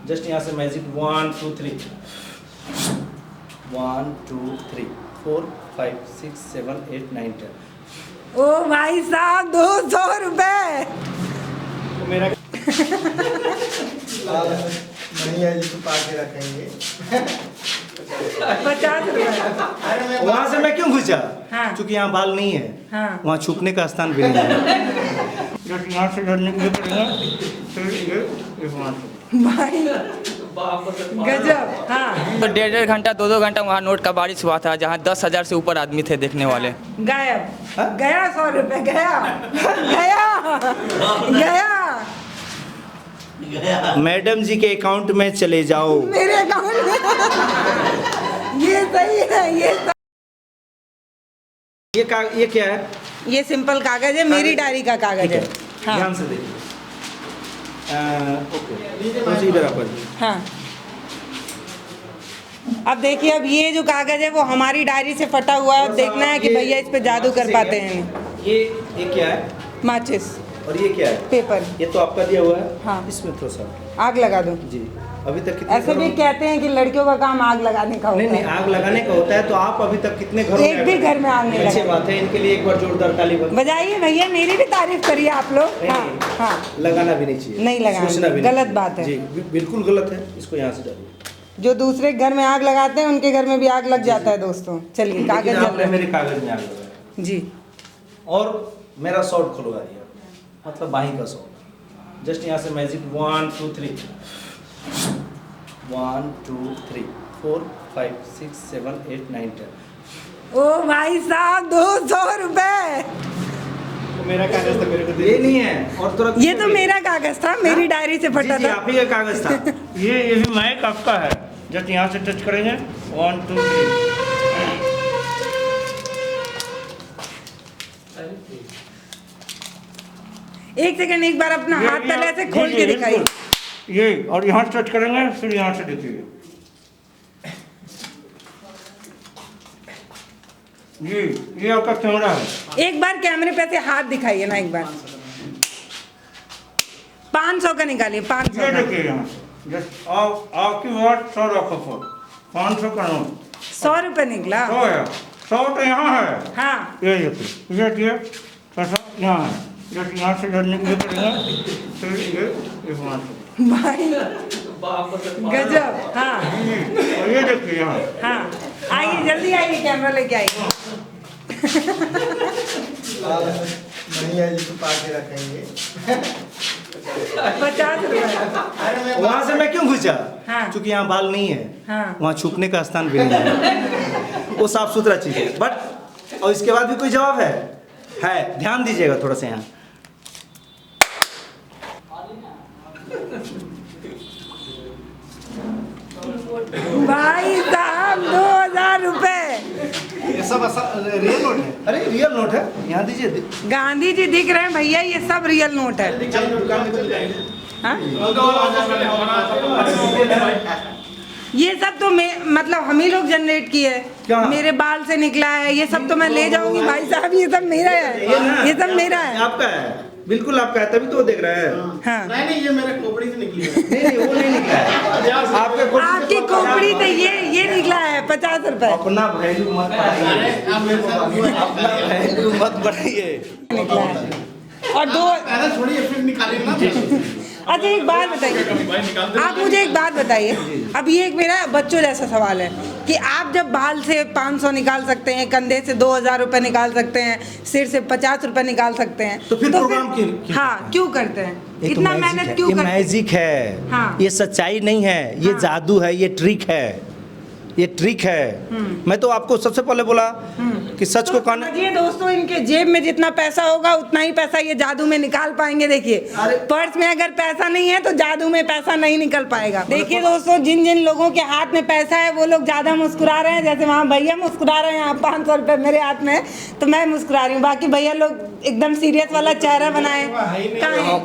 Just यहाँ से magic 1 2 3 1 2 3 4 5 6 7 8 9 10। भाई साहब 200 रुपए तो मेरा नहीं है जिसको पाके रखेंगे 50 रुपए। वहाँ से मैं क्यों घुसा? हाँ। क्योंकि यहाँ बाल नहीं है, हाँ। वहाँ छुपने का स्थान भी नहीं है। जस्ट यहाँ से डरने के लिए पड़ेगा, फिर ये वहाँ से। भाई गजब। हाँ तो 1.5 घंटा 2-2 घंटा वहाँ नोट का बारिश हुआ था, जहाँ 10,000 से ऊपर आदमी थे देखने वाले। गायब। हाँ? गया 100 रुपए गया गया गया मैडम जी के अकाउंट में चले जाओ। मेरे अकाउंट में। ये सही है ये ये क्या है? ये सिंपल कागज है, मेरी डायरी का कागज है। हाँ ध्यान से देखिए। ओके इधर आप आइए। हाँ अब देखिए, अब ये जो कागज है वो हमारी डायरी से फटा हुआ है। अब देखना है कि भैया इस पे जादू कर पाते हैं नहीं। ये क्या है? माचिस और ये क्या है? पेपर। ये तो आपका दिया हुआ है। हाँ। इसमें थोड़ा सा आग लगा दो जी। अभी तक कितने ऐसे भी कहते हैं कि लड़कियों का काम आग लगाने का होता नहीं है। आग लगाने का होता है। तो आप अभी तक कितने घरों एक भी घर में आग नहीं अच्छी लगा। बात है, इनके लिए एक बार जोरदार ताली बजाइए भैया, मेरी भी तारीफ करिए आप लोग। हाँ हाँ लगाना भी नहीं चाहिए, नहीं लगाना, सोचना भी गलत नहीं बात है जी, बिल्कुल गलत है। इसको यहाँ से डालिए। जो दूसरे घर में आग लगाते हैं उनके घर में भी आग लग जाता है दोस्तों। चलिए कागज लेकिन जल आपने रहा मेरे कागज में आग लगाया जी। और मेरा शॉर्ट खुलवा दिया, मतलब बाही का शॉर्ट। जस्ट यहाँ से मैजिक 1 2 3 1 2 3 4 5 6 7 8 9 10। ओ भाई साहब 200 रुपए। तो मेरा कागज था, मेरे को ये नहीं है। और तुरंत ये तो मेरा कागज था, मेरी डायरी से फटा जी, था। आप ही का कागज था। ये भी माइक आपका है। जस्ट यहाँ से टच करेंगे 1 2 3। एक सेकंड, एक बार अपना हाथ पहले से खोल के दिखाइए। ये और यहाँ से टच करेंगे, फिर यहाँ से देखिए ये आपका कैमरा है। एक बार कैमरे पे से हाथ दिखाइए ना एक बार। 500 का निकालिए, 500 ये का। देखिए यहाँ से जस्ट आपकी बात 100 रखो, 500 का नोट 100 रुपए निकला। 100 है। 100 तो यहाँ है। हाँ ये देखिए, ये 100 यहाँ है। जस्ट यहाँ से डरने के लिए पड़ेगा, फिर ये वहाँ से। भाई गजब। हाँ और ये देखिए यहाँ। हाँ आइए जल्दी आइए, कैमरा लेके आइए। नहीं है जिसको पाके रखेंगे 50 रुपए। वहाँ से मैं क्यों घुसा? हाँ। क्योंकि यहाँ बाल नहीं है, हाँ। वहाँ छुपने का स्थान भी नहीं है। वो साफ सुथरा चीज है। बट और इसके बाद भी कोई जवाब है। ध्यान दीजिएगा थोड़ा सा यहाँ। भाई साहब 2000 रुपए। ये सब रियल नोट है। अरे रियल नोट है, यहाँ दीजिए। गांधी जी दिख रहे हैं भैया, ये सब रियल नोट है। हाँ? ये सब तो मतलब हम ही लोग जनरेट किए क्या? है। मेरे बाल से निकला है ये सब, तो मैं ले जाऊंगी भाई साहब। ये सब मेरा है, ये सब मेरा है। आपका है, बिल्कुल आपका है, तभी तो वो देख रहे हैं। हाँ नहीं ये मेरे खोपड़ी से निकली है। नहीं वो नहीं निकला है। आपकी खोपड़ी से ये निकला है 50 रुपए। अपना वैल्यू मत बढ़ाइए, अपना वैल्यू मत बढ़ाइए। निकला है। और दो छोड़िए फिर निकालिए ना। अच्छा एक बात बताइए, आप मुझे एक बात बताइए। अब ये एक मेरा बच्चों जैसा सवाल है कि आप जब बाल से 500 निकाल सकते हैं, कंधे से 2000 रुपए निकाल सकते हैं, सिर से 50 रुपए निकाल सकते हैं, तो फिर प्रोग्राम क्यों? हाँ क्यों करते हैं? ये तो इतना मैजिक मेहनत है, क्यों ये करते हैं? मैजिक है। हाँ। ये सच्चाई नहीं है, ये हाँ। जादू है, ये ट्रिक है, ये ट्रिक है। मैं तो आपको सबसे पहले बोला कि सच को कहना। समझिए दोस्तों, इनके जेब में जितना पैसा होगा उतना ही पैसा ये जादू में निकाल पाएंगे। देखिए पर्स में अगर पैसा नहीं है तो जादू में पैसा नहीं निकल पाएगा। देखिए दोस्तों, जिन जिन लोगों के हाथ में पैसा है वो लोग ज्यादा मुस्कुरा रहे हैं। जैसे वहाँ भैया मुस्कुरा रहे हैं, यहाँ 500 रुपए मेरे हाथ में तो मैं मुस्कुरा रही हूँ। बाकी भैया लोग एकदम सीरियस वाला चेहरा बनाए।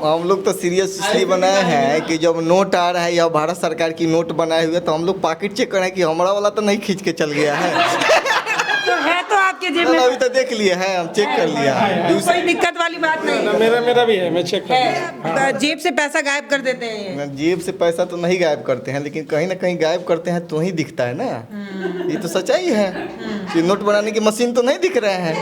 हम लोग तो सीरियस इसलिए बनाए हैं कि जब नोट आ रहा है या भारत सरकार की नोट बनाए हुए, तो हम लोग पॉकेट चेक करें कि हमारा वाला तो नहीं खींच के चल गया है। तो है तो आपके जेब अभी में तो देख लिए हैं, हम चेक कर लिया है। कोई दिक्कत वाली बात नहीं है। मेरा भी है, मैं चेक कर जेब से पैसा गायब कर देते हैं ये। जेब से पैसा तो नहीं गायब करते हैं, लेकिन कहीं ना कहीं गायब करते हैं तो ही दिखता है ना। ये तो सच्चाई है कि नोट बनाने की मशीन तो नहीं दिख रहे हैं,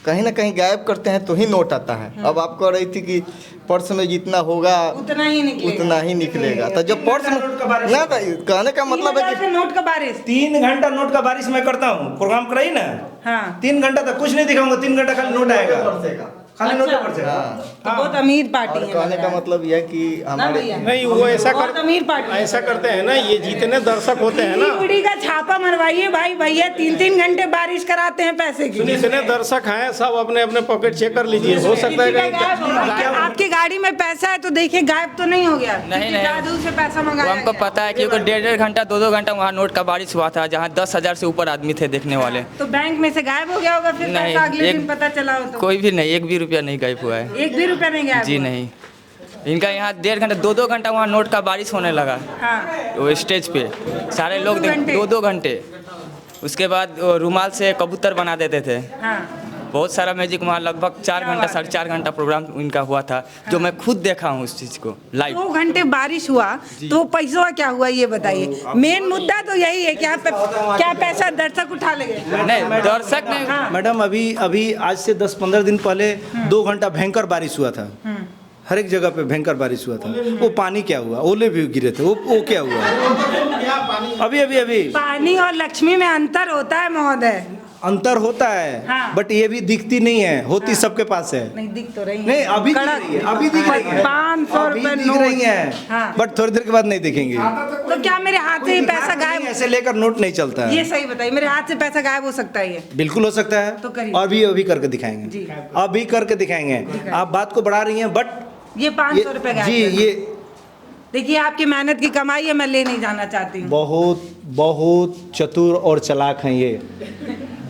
कहीं ना कहीं गायब करते हैं तो ही नोट आता है। अब आप कह रही थी कि पर्स में जितना होगा उतना ही निकलेगा। तो जब पर्स में ना, तो कहने का मतलब है कि नोट का बारिश 3 घंटा नोट का बारिश मैं करता हूँ, प्रोग्राम कराई ना। हाँ। 3 घंटा तक कुछ नहीं दिखाऊंगा, 3 घंटा खाली नोट आएगा, खाली नोट पर से। तो बहुत अमीर पार्टी है। कहने का मतलब यह कि हमारे नहीं, वो ऐसा बहुत अमीर पार्टी है। ऐसा करते हैं ना, ये जितने दर्शक होते हैं ना, ईडी का छापा मरवाइए भाई, भैया 3-3 घंटे बारिश कराते हैं पैसे की। जितने दर्शक हैं सब अपने अपने पॉकेट चेक कर लीजिए, हो सकता है किसी का गायब होगा। आपकी गाड़ी में पैसा है तो देखिए गायब तो नहीं हो गया। नहीं, नहीं। जादू से पैसा वो मंगाया हमको गया। पता है क्योंकि 1.5 घंटा 2-2 घंटा वहाँ नोट का बारिश हुआ था, जहाँ 10,000 से ऊपर आदमी थे देखने वाले। तो बैंक में से गायब हो गया होगा फिर नहीं, पैसा अगले एक- दिन पता चला हो तो। कोई भी नहीं, 1 भी रुपया नहीं गायब हुआ है। 1 भी रुपया नहीं गायब जी हुआ? नहीं, इनका यहाँ 1.5 घंटा 2-2 घंटा वहाँ नोट का बारिश होने लगा। हाँ। वो स्टेज पे सारे लोग 2-2 घंटे। उसके बाद वो रुमाल से कबूतर बना देते थे। हाँ। बहुत सारा मैजिक वहाँ लगभग 4 घंटा 4.5 घंटा प्रोग्राम इनका हुआ था, जो मैं खुद देखा हूँ उस चीज़ को लाइव। 2 घंटे बारिश हुआ तो पैसों का क्या हुआ ये बताइए। मेन मुद्दा तो यही है कि क्या पैसा दर्शक उठा लेंगे। नहीं, दर्शक नहीं। मैडम अभी आज से 10-15 दिन पहले 2 घंटा भयंकर बारिश हुआ था, हर एक जगह पे भयंकर बारिश हुआ था। वो पानी क्या हुआ, ओले भी गिरे थे, वो क्या हुआ अभी पानी और लक्ष्मी में अंतर होता है महोदय। अंतर होता है। हाँ। बट ये भी दिखती नहीं है, होती सबके पास है। नहीं दिख तो रही है। नहीं अभी दिख रही है, अभी दिख रही है, 500 अभी रुपए दिख नोट। रही है। हाँ। बट थोड़ी देर के बाद नहीं दिखेंगे। तो क्या मेरे हाथ से ही पैसा गायब? ऐसे लेकर नोट नहीं चलता है। ये सही बताइए, मेरे हाथ से पैसा गायब हो सकता है ये? बिल्कुल हो सकता है। तो करिए। अभी करके दिखाएंगे जी। अभी करके दिखाएंगे। आप बात को बढ़ा रही हैं बट ये 500 रुपए गायब जी कर दो। ये देखिए आपकी मेहनत की कमाई है, मैं ले नहीं जाना चाहती हूँ। बहुत चतुर और चालाक हैं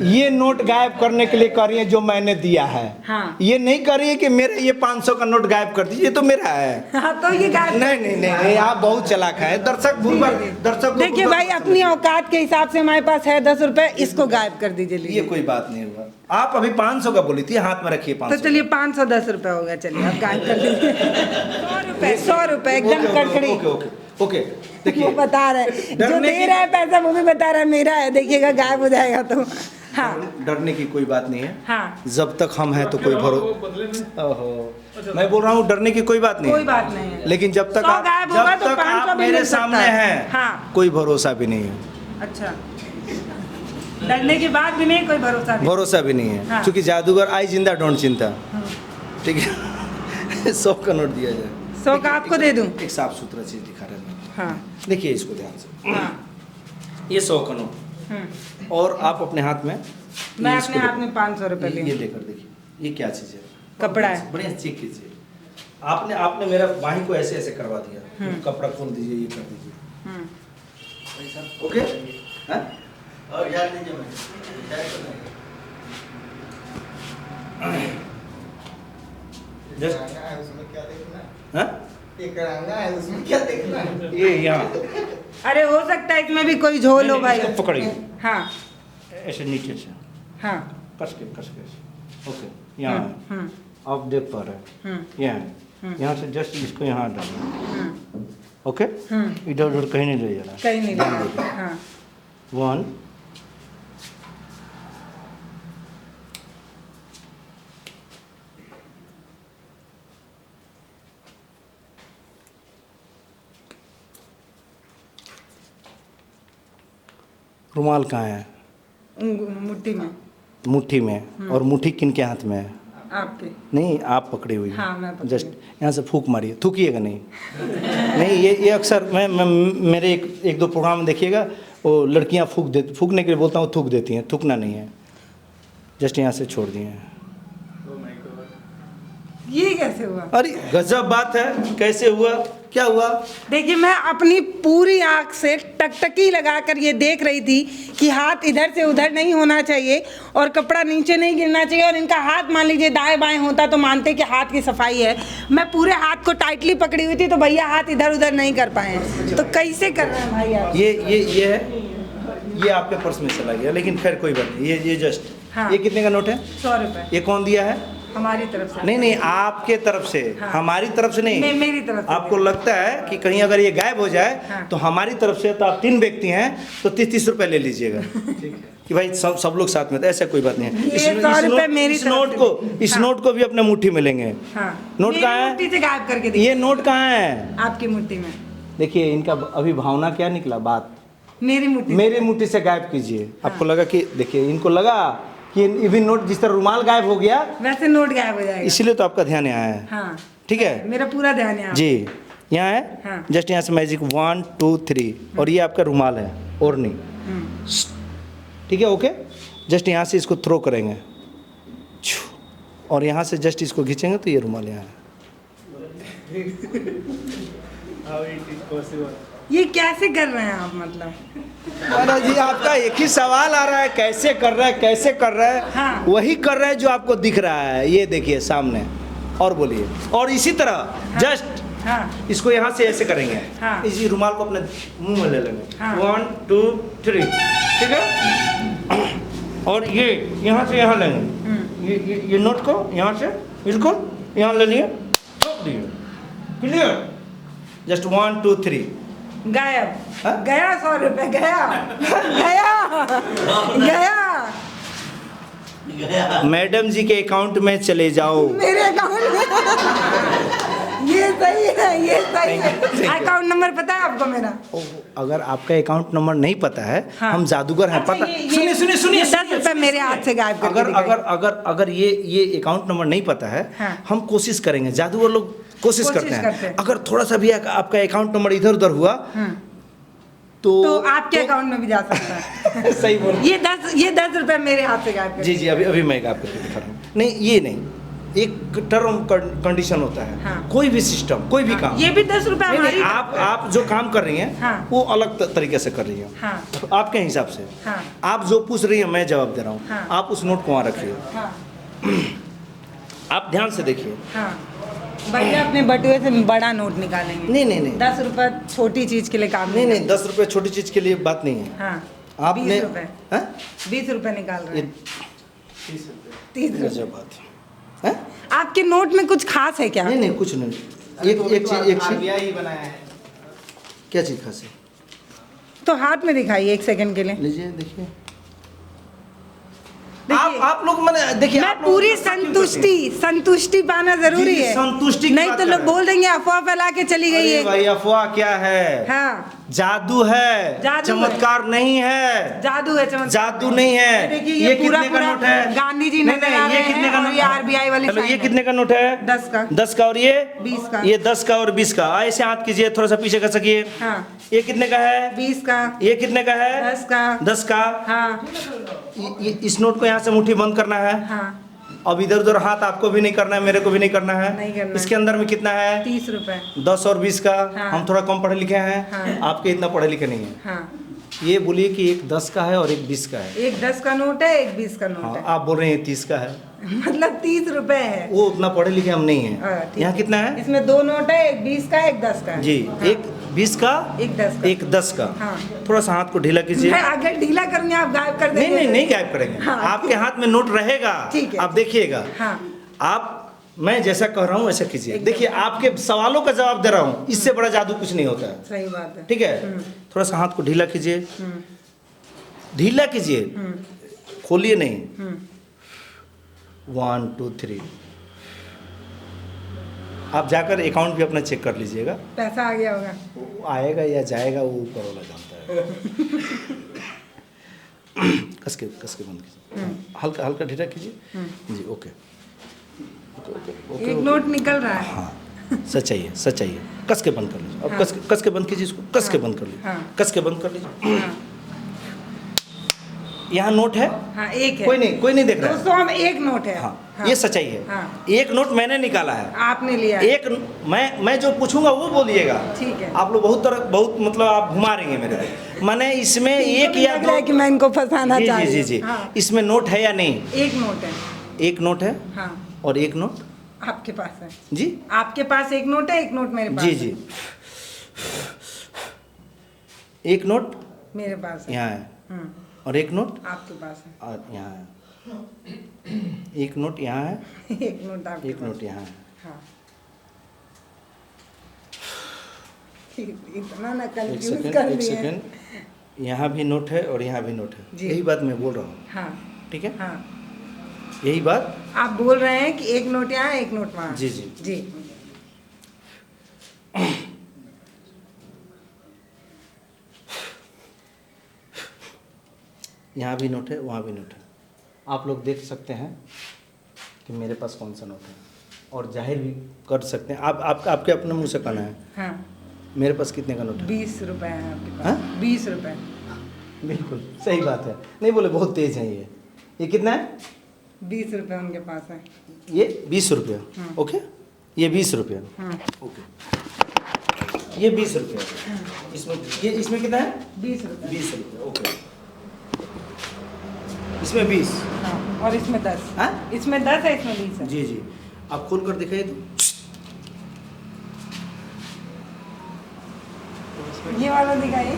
ये नोट गायब करने के लिए कर रही है जो मैंने दिया है। हाँ। ये नहीं कर रही है कि मेरे ये 500 का नोट गायब कर दीजिए, ये तो मेरा है। हाँ, तो ये गायब नहीं आप बहुत चालाक है। दर्शक देखिए भाई, अपनी औकात के हिसाब से हमारे पास है 10 रुपए, इसको गायब कर दीजिए। ये कोई बात नहीं हुआ। आप अभी 500 का बोली थी, हाथ में रखिए 500। तो चलिए 510 रुपए हो गया, चलिए आप गायब कर दीजिए। 100 रुपए एकदम कड़कड़ी। ओके देखिए, वो बता रहे जो दे रहा है पैसा वो भी बता रहा है मेरा है, देखिएगा गायब हो जाएगा तो। हाँ। डरने की कोई बात नहीं है। हाँ। जब तक हम हैं तो कोई भरोसा। मैं बोल रहा हूँ डरने की कोई बात नहीं, कोई बात नहीं है। लेकिन जब तक 100 गायब होगा तो 500 भी मेरे मिल सकता सामने है। हैं, हाँ। कोई भरोसा भी नहीं है। अच्छा, डरने के बाद भी नहीं, कोई भरोसा भी नहीं है। हाँ। क्योंकि जादूगर आई जिंदा डोंट चिंता। ठीक है। 100 का नोट दिया जाए। 100 का आपको दे दूं? एक साफ सुथरा चीज दिखा रहे हैं। हाँ। देखिए इसको ध्यान से। हाँ। ये 100 का नोट और आप अपने हाथ में, मैं अपने हाथ में 500 रुपए ये लिए। लेकर देखिए, ये क्या चीज है? कपड़ा है। बढ़िया चेक कीजिए। आपने मेरा बाहीं को ऐसे ऐसे करवा दिया। कपड़ा खोल दीजिए, ये कर दीजिए। ओके हाँ? और याद लीजिए जस्ट उसमें क्या देखना है? हाँ? एक रंगा है उसमें क्या देखना है? ये यहाँ अरे हो सकता है इसमें भी कोई झोल हो भाई। इसको पकड़िए। हाँ। ऐसे नीचे से हाँ। कस के ऐसे। ओके यहाँ आप देख पा रहे हैं, यहाँ से जस्ट इसको यहाँ डालिए। ओके, इधर उधर कहीं नहीं ले जाना, कहीं नहीं लगा। हाँ। 1 रुमाल कहाँ है? मुट्ठी में। मुट्ठी में। और मुट्ठी किन के हाथ में है? आपके। नहीं, आप पकड़ी हुई है। हाँ, मैं पकड़ी। जस्ट यहाँ से फूंक मारिए, थूकिएगा नहीं। नहीं ये अक्सर मैं मेरे एक दो प्रोग्राम में देखिएगा, वो लड़कियाँ फूंकने के लिए बोलता हूँ, थूक देती हैं। थूकना नहीं है, जस्ट यहाँ से छोड़ दिए हैं। ये कैसे हुआ? अरे गजब बात है, कैसे हुआ, क्या हुआ? देखिए मैं अपनी पूरी आंख से टकटकी लगाकर ये देख रही थी कि हाथ इधर से उधर नहीं होना चाहिए और कपड़ा नीचे नहीं गिरना चाहिए, और इनका हाथ मान लीजिए दाएं बाएं होता तो मानते कि हाथ की सफाई है। मैं पूरे हाथ को टाइटली पकड़ी हुई थी तो भैया हाथ इधर उधर नहीं कर पाए, तो कैसे कर रहे हैं भाई आप? ये है, ये आपके पर्स में चला गया, लेकिन खैर कोई बात नहीं। ये जस्ट हाँ। ये कितने का नोट है? 100 रुपये। ये कौन दिया है? हमारी तरफ से नहीं नहीं, आपके तरफ से, हाँ। हमारी तरफ से नहीं। मेरी तरफ से। आपको लगता है कि कहीं अगर ये गायब हो जाए हाँ। तो हमारी तरफ से, तो आप 3 व्यक्ति हैं तो 30-30 रुपए ले लीजिएगा कि भाई सब लोग साथ में, तो ऐसा कोई बात नहीं है। ये 100 रुपए मेरी इस तरफ नोट से को, भी। इस हाँ। नोट को भी अपने मुट्ठी में लेंगे। हाँ। नोट मेरी कहाँ है? मुट्ठी से गायब करके देखिए। ये नोट कहाँ है? आपकी मुट्ठी में। देखिए इनका अभी भावना क्या निकला, बात मेरी मुट्ठी मेरी मुट्ठी से गायब कीजिए। आपको लगा कि, देखिए इनको लगा कि ये भी नोट, जिस तरह रुमाल गायब हो गया वैसे नोट गायब हो जाएगा। इसीलिए तो आपका ध्यान यहाँ है। हाँ। ठीक है, मेरा पूरा ध्यान है। जी यहाँ है। हाँ। जस्ट यहाँ से मैजिक 1 2 3 और ये आपका रुमाल है और नहीं। ठीक है, ओके। जस्ट यहाँ से इसको थ्रो करेंगे और यहाँ से जस्ट इसको खींचेंगे तो ये रुमाल यहाँ है। ये कैसे कर रहे हैं आप, मतलब? महाराज जी, आपका एक ही सवाल आ रहा है, कैसे कर रहा है, कैसे कर रहा है। हाँ। वही कर रहा है जो आपको दिख रहा है, ये देखिए सामने। और बोलिए, और इसी तरह जस्ट हाँ। इसको यहाँ से ऐसे करेंगे। हाँ। इसी रुमाल को अपने मुंह में ले लेंगे। हाँ। 1 2 3, ठीक है। और ये यहाँ से यहाँ लेंगे। ये नोट को यहाँ से बिल्कुल यहाँ ले लिए, ठोक दिए। क्लियर? जस्ट 1 2 3। गायब। हाँ? गया 100 रुपए, गया गया गया। मैडम जी के अकाउंट में चले जाओ। मेरे अकाउंट में। ये सही है, ये सही है। अकाउंट नंबर पता है आपको मेरा? अगर आपका अकाउंट नंबर नहीं पता है, हाँ। हम जादूगर हैं, अच्छा, पता। ये- सुनिए सुनिए, 10 रुपए मेरे हाथ से गायब करके अगर दिखाइए। अगर अगर अगर ये अकाउंट नंबर नहीं पता है, हाँ। हम कोशिश करेंगे। जादूगर लोग कोशिश करते हैं। अगर थोड़ा सा भी आपका अकाउंट नंबर इधर उधर हुआ तो आपके अकाउंट में भी जा सकता है। सही बोल। ये 10 रुपए मेरे हाथ से गायब कर। जी जी, अभी मैं गायब करके दिखा रहा हूँ। नहीं, ये नहीं, एक टर्म कंडीशन होता है। हाँ। कोई भी सिस्टम, कोई भी काम। ये भी 10 रुपए नहीं, हमारी। नहीं, आप जो काम कर रही हैं, हाँ। वो अलग तरीके से कर रही हैं। हाँ। तो आपके हिसाब से हाँ। आप जो पूछ रही हैं, मैं जवाब दे रहा हूँ। हाँ। आप उस नोट को वहाँ रखिए। हाँ। आप ध्यान से देखिए। हाँ। भैया अपने बटुए से बड़ा नोट निकालेंगे। नहीं नहीं नहीं 10 रुपए छोटी चीज के लिए काम नहीं नहीं, 10 रुपये छोटी चीज़ के लिए बात नहीं है। हाँ। आपने 20 रुपए। हाँ? 20 रुपए निकाल रहे ये हैं। 30 रुपए। गजब बात है। हैं? आपके नोट में कुछ खास है क्या? नहीं नहीं, कुछ नहीं। एक चीज RBI बनाया है। क्या चीज़ खास है? तो हाथ में दिखाइए 1 सेकंड के लिए। लीजिए, देखिए। देखिए। आप लोग मैंने देखिए, मैं आप लोग- पूरी संतुष्टि पाना जरूरी जी, है। संतुष्टि की नहीं बात तो कर लोग रहे हैं। बोल देंगे अफवाह फैला के चली गई अरे है। भाई, अफवाह क्या है? हाँ। जादू है, जादू है। चमत्कार नहीं है। जादू है, चमत्कार। जादू नहीं है। देखिए, ये पूरा कितने का नोट है? गांधी जी नहीं, नजर नहीं, आ ये रहे कितने हैं का और नोट ये है? RBI वाली हेलो, sign ये है। कितने का नोट है? 10 का। 10 का। और ये 20 का। ये 10 का और 20 का। ऐसे हाथ कीजिए, थोड़ा सा पीछे कर सकिए। हाँ। ये कितने का है? 20 का। ये कितने का है? 10 का। 10 का। हाँ। इस नोट को यहाँ से मुट्ठी बंद करना है। हाँ। अब इधर उधर हाथ आपको भी नहीं करना है, मेरे को भी नहीं करना है। नहीं करना है। इसके अंदर में कितना है? 30 रुपए। 10 और 20 का। हाँ। हम थोड़ा कम पढ़े लिखे हैं। हाँ। आपके इतना पढ़े लिखे नहीं हैं। हाँ। ये बोलिए कि एक 10 का है और एक 20 का है। एक 10 का नोट है, एक 20 का नोट हाँ, है। आप बोल रहे हैं 30 का है। मतलब 30 रुपए है। वो उतना पढ़े लिखे हम नहीं हाँ, हैं। ठीक यहाँ है। कितना है? इसमें 2 नोट है, एक 20 का, एक 10 का है। जी, हाँ। एक 20 का, एक 10 का। एक 10 का। हाँ। थोड़ा सा हाथ को ढीला कीजिए। मैं अगर ढीला करूंगी आप गायब कर नहीं देंगे। नहीं नहीं, गायब करेंगे। हाँ, आपके हाथ में नोट रहेगा। ठीक है। आप देखिएगा। हाँ। आप, मैं जैसा कह रहा हूँ वैसा कीजिए। देखिए, आपके सवालों का जवाब दे रहा हूँ, इससे बड़ा जादू कुछ नहीं होता है। सही बात है। ठीक है, थोड़ा सा हाथ को ढीला कीजिए। ढीला कीजिए, खोलिए नहीं। 1 2 3। आप जाकर अकाउंट भी अपना चेक कर लीजिएगा। पैसा आ गया होगा। वो आएगा या जाएगा वो ऊपर वाला जानता है। कस के बंद कीजिए। हल्का हल्का ढीला कीजिए। जी, ओके ओके एक नोट निकल रहा है। हाँ, सच्चाई है, सच्चाई है। कस के बंद कर लीजिए। अब कस के बंद कीजिए इसको। कस के बंद कर लीजिए। हाँ। कस के बंद कर लीजिए। हाँ। यहाँ नोट है। हाँ, एक है। कोई नहीं देख रहा है। दोस्तों, हम एक नोट है। हाँ, हाँ। ये सच्चाई है। हाँ। एक नोट मैंने निकाला है। आपने लिया। एक मैं जो पूछूंगा वो बोलिएगा। ठीक है। आप लोग बहुत मतलब आप घुमा रही हैं मेरे को। मैंने इसमें एक या लग रहा है कि मैं इनको फंसाना जी चाह जी रही जी हूँ। जी, हाँ। इसमें नोट है या नहीं? एक नोट है। एक नोट है। हाँ। और एक नोट आपके पास है। जी आपके पास एक नोट है, एक नोट मेरे पास जी है। जी। एक नोट मेरे पास है। यहाँ है हम्म, और एक नोट आपके पास है। और यहाँ है। एक नोट यहाँ है, एक नोट आपके एक नोट यहाँ है। हाँ। इतना ना एक कंफ्यूज सेकंड, कर एक दिए। सेकंड। यहाँ भी नोट है और यहाँ भी नोट है। जी। यही बात मैं बोल रहा हूँ, हाँ ठीक है? हाँ। यही बात। आप बोल रहे हैं कि एक नोट यहाँ एक नोट वहाँ। जी, जी। जी। यहाँ भी नोट है, वहाँ भी नोट है। आप लोग देख सकते हैं कि मेरे पास कौन सा नोट है, और जाहिर भी कर सकते हैं। आपके अपने मुंह से कहना है हाँ। मेरे पास कितने का नोट है? 20 रुपए है आपके पास। हाँ? 20 रुपए। बिल्कुल सही बात है, नहीं बोले बहुत तेज है ये कितना है? 20 रुपए उनके पास है। ये 20 रुपया। हाँ। ओके, ये 20 रुपया। हाँ। ओके, ये 20 रुपया। इसमें कितना है? 20 रुपए। 20 रुपया। ओके, इसमें 20। हाँ, और इसमें 10। हाँ? इसमें 10 है, इसमें 20 है। जी जी, आप खोल कर दिखाइए तो। ये वाला दिखाइए।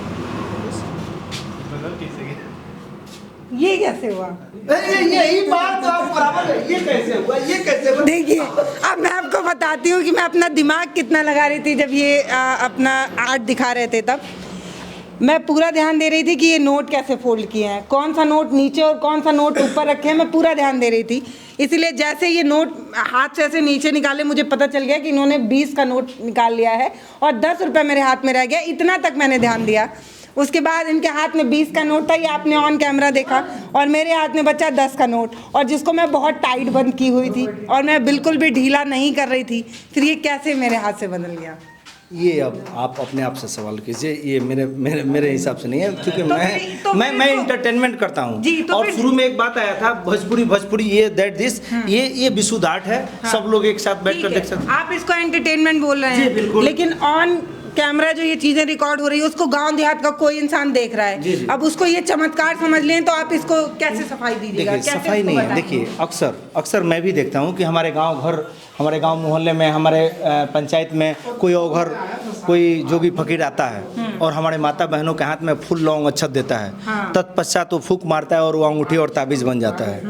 ये कैसे हुआ? यही बात आप बराबर है। ये कैसे हुआ? ये कैसे हुआ? देखिए, अब मैं आपको बताती हूँ कि मैं अपना दिमाग कितना लगा रही थी जब ये अपना आर्ट दिखा रहे थे। तब मैं पूरा ध्यान दे रही थी कि ये नोट कैसे फोल्ड किए हैं, कौन सा नोट नीचे और कौन सा नोट ऊपर रखे हैं, मैं पूरा ध्यान दे रही थी। इसलिए जैसे ये नोट हाथ से ऐसे नीचे निकाले, मुझे पता चल गया कि इन्होंने 20 का नोट निकाल लिया है और 10 रुपये मेरे हाथ में रह गया। इतना तक मैंने ध्यान दिया। उसके बाद इनके हाथ में 20 का नोट था, ये आपने ऑन कैमरा देखा, और मेरे हाथ में बचा 10 का नोट, और जिसको मैं बहुत टाइट बंद की हुई थी और मैं बिल्कुल भी ढीला नहीं कर रही थी। फिर ये कैसे मेरे हाथ से बदल गया? ये अब आप अपने आप से सवाल कीजिए। ये मेरे हिसाब से नहीं है, क्योंकि तो मैं इंटरटेनमेंट करता हूँ। जी, तो और फिर- शुरू में एक बात आया था, भोजपुरी ये दैट दिस, ये विशुद्ध आर्ट है। सब लोग एक साथ बैठकर ठीक है, देख सकते हैं। आप इसको एंटरटेनमेंट बोल रहे जी, हैं, बिल्कुल। लेकिन ऑन कैमरा जो ये चीजें रिकॉर्ड हो रही है उसको गांव देहात का कोई इंसान देख रहा जी, जी। है। अब उसको ये चमत्कार समझ लें तो आप इसको कैसे सफाई दीजिएगा? देखिए, कैसे सफाई उसको नहीं है। बताएं? देखिए, अक्सर मैं भी देखता हूँ कि हमारे गांव मोहल्ले में, हमारे पंचायत में कोई ओघर, कोई जोगी फकीर आता है और हमारे माता बहनों के हाथ में फूल लौंग अक्षत देता है। हाँ। तत्पश्चात वो फूंक मारता है और वो अंगूठी और ताबीज बन जाता है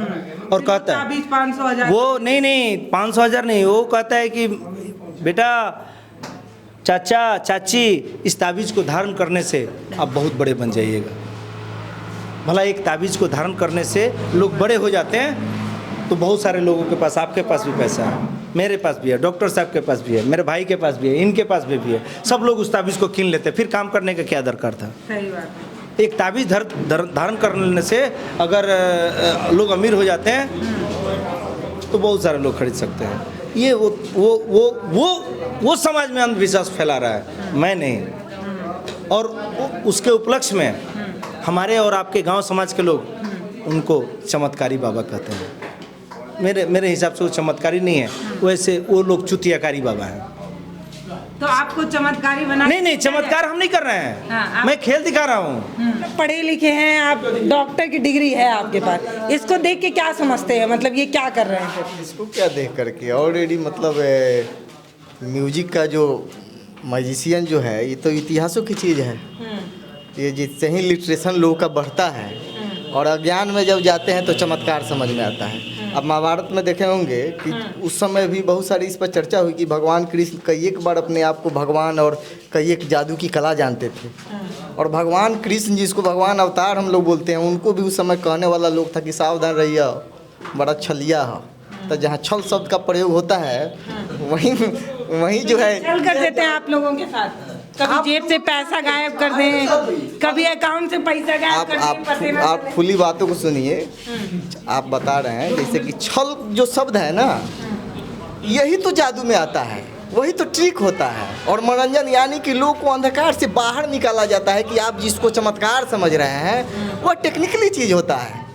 और कहता है, ताबीज 500,000 वो नहीं 500,000 नहीं, वो कहता है कि बेटा, चाचा, चाची, इस ताबीज़ को धारण करने से आप बहुत बड़े बन जाइएगा। भला एक ताबीज़ को धारण करने से लोग बड़े हो जाते हैं, तो बहुत सारे लोगों के पास, आपके पास भी पैसा है, मेरे पास भी है, डॉक्टर साहब के पास भी है, मेरे भाई के पास भी है, इनके पास भी है। सब लोग उस ताबीज़ को कीन लेते, फिर काम करने का क्या दरकार था? सही बात है। एक ताबीज़ धारण करने से अगर लोग अमीर हो जाते हैं तो बहुत सारे लोग खरीद सकते हैं। ये वो समाज में अंधविश्वास फैला रहा है, मैं नहीं। और उसके उपलक्ष्य में हमारे और आपके गांव समाज के लोग उनको चमत्कारी बाबा कहते हैं। मेरे हिसाब से वो चमत्कारी नहीं है, वैसे वो लोग चुतियाकारी बाबा हैं। तो आपको चमत्कारी बना? नहीं, चमत्कार हम नहीं कर रहे हैं। हाँ, मैं खेल दिखा रहा हूँ। पढ़े लिखे हैं आप, डॉक्टर की डिग्री है आपके पास, इसको देख के क्या समझते हैं? मतलब ये क्या कर रहे हैं फिर? इसको क्या देख करके ऑलरेडी मतलब म्यूजिक का जो मैजिशियन जो है, ये तो इतिहासों की चीज़ है। ये जिससे ही लिटरेशन लोगों का बढ़ता है और अज्ञान में जब जाते हैं तो चमत्कार समझ में आता है। अब महाभारत में देखे होंगे कि उस समय भी बहुत सारी इस पर चर्चा हुई कि भगवान कृष्ण कई एक बार अपने आप को भगवान और कई एक जादू की कला जानते थे। और भगवान कृष्ण, जिसको भगवान अवतार हम लोग बोलते हैं, उनको भी उस समय कहने वाला लोग था कि सावधान रहिए, बड़ा छलिया है। तो जहाँ छल शब्द का प्रयोग होता है वहीं जो है छल कर देते हैं आप लोगों के साथ। कभी जेब से पैसा गायब कर दें, कभी अकाउंट से पैसा गायब कर दें, पता ना आप चले। खुली बातों को सुनिए। आप बता रहे हैं जैसे कि छल जो शब्द है ना, यही तो जादू में आता है, वही तो ट्रिक होता है। और मनोरंजन यानी कि लोग को अंधकार से बाहर निकाला जाता है कि आप जिसको चमत्कार समझ रहे हैं वह टेक्निकली चीज़ होता है।